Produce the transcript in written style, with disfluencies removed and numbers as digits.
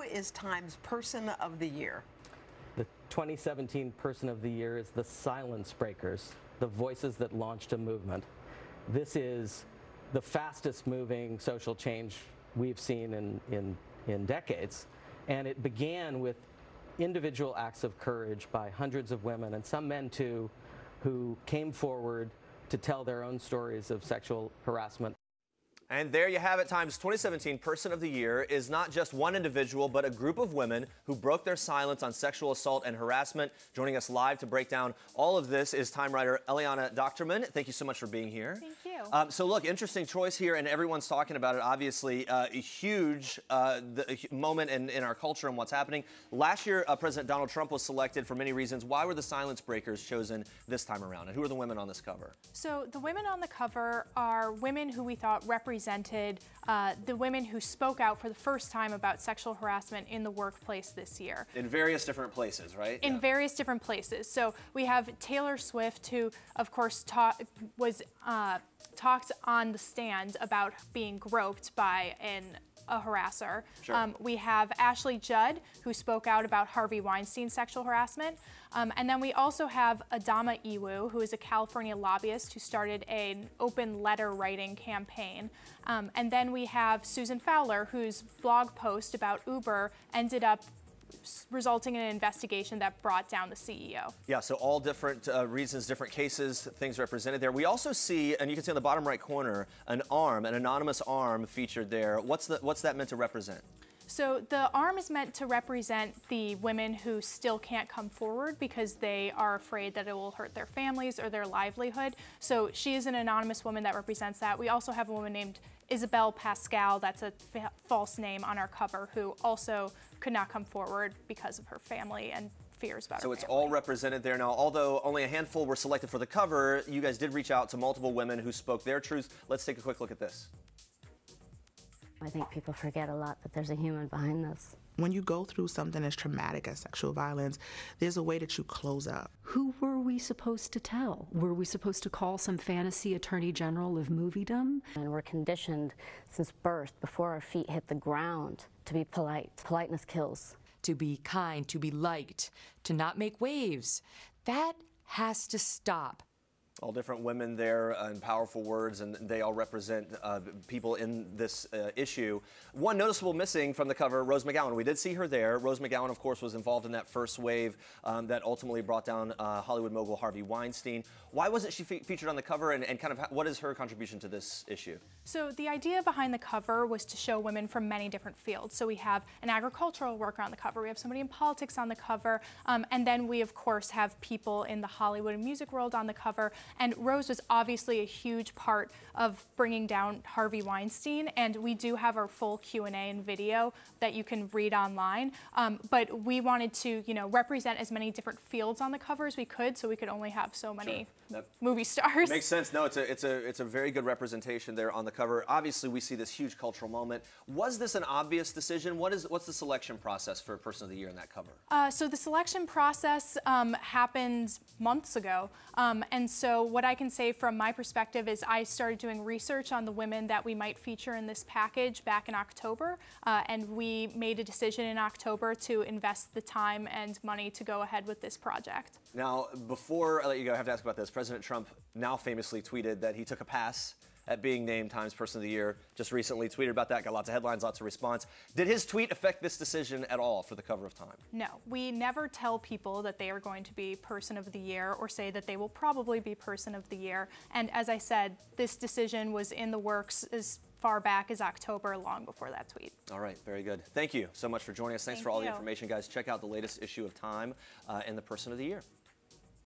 is Time's Person of the Year? The 2017 Person of the Year is the Silence Breakers, the voices that launched a movement. This is the fastest moving social change we've seen in decades. And it began with individual acts of courage by hundreds of women, and some men too, who came forward to tell their own stories of sexual harassment. And there you have it. Time's 2017 Person of the Year is not just one individual, but a group of women who broke their silence on sexual assault and harassment. Joining us live to break down all of this is Time writer Eliana Docterman. Thank you so much for being here. Thank you. So look, interesting choice here, and everyone's talking about it, obviously. A huge moment in our culture and what's happening. Last year, President Donald Trump was selected for many reasons. Why were the Silence Breakers chosen this time around? And who are the women on this cover? So the women on the cover are women who we thought represented the women who spoke out for the first time about sexual harassment in the workplace this year. In various different places, right? In various different places. So we have Taylor Swift, who, of course, talked on the stand about being groped by a harasser. Sure. We have Ashley Judd, who spoke out about Harvey Weinstein's sexual harassment. And then we also have Adama Iwu, who is a California lobbyist who started an open letter writing campaign. And then we have Susan Fowler, whose blog post about Uber ended up resulting in an investigation that brought down the CEO. Yeah, so all different reasons, different cases, things represented there. We also see, and you can see in the bottom right corner, an anonymous arm featured there. What's that meant to represent? So the arm is meant to represent the women who still can't come forward because they are afraid that it will hurt their families or their livelihood. So she is an anonymous woman that represents that. We also have a woman named Isabel Pascale, that's a false name on our cover, who also could not come forward because of her family and fears about her family. So it's all represented there. Now, although only a handful were selected for the cover, you guys did reach out to multiple women who spoke their truths. Let's take a quick look at this. I think people forget a lot that there's a human behind this. When you go through something as traumatic as sexual violence, there's a way that you close up. Who were we supposed to tell? Were we supposed to call some fantasy attorney general of moviedom? And we're conditioned since birth, before our feet hit the ground, to be polite. Politeness kills. To be kind, to be liked, to not make waves. That has to stop. All different women there and powerful words, and they all represent people in this issue. One noticeable missing from the cover, Rose Mcgowan. We did see her there. Rose Mcgowan, of course, was involved in that first wave that ultimately brought down Hollywood mogul Harvey Weinstein. Why wasn't she featured on the cover, and kind of what is her contribution to this issue? So the idea behind the cover was to show women from many different fields. So we have an agricultural worker on the cover, we have somebody in politics on the cover, and then we, of course, have people in the Hollywood and music world on the cover. And Rose was obviously a huge part of bringing down Harvey Weinstein, and we do have our full Q&A and video that you can read online. But we wanted to, represent as many different fields on the cover as we could, so we could only have so many movie stars. Makes sense. No, it's a very good representation there on the cover. Obviously, we see this huge cultural moment. Was this an obvious decision? What's the selection process for Person of the Year in that cover? So the selection process happened months ago, and so what I can say from my perspective is I started doing research on the women that we might feature in this package back in October, and we made a decision in October to invest the time and money to go ahead with this project. Now, before I let you go, I have to ask about this. President Trump now famously tweeted that he took a pass at being named Time's Person of the Year. Just recently tweeted about that, got lots of headlines, lots of response. Did his tweet affect this decision at all for the cover of Time? No, we never tell people that they are going to be Person of the Year or say that they will probably be Person of the Year. And as I said, this decision was in the works as far back as October, long before that tweet. All right, very good. Thank you so much for joining us. Thanks for all the information, guys. Check out the latest issue of Time and the Person of the Year.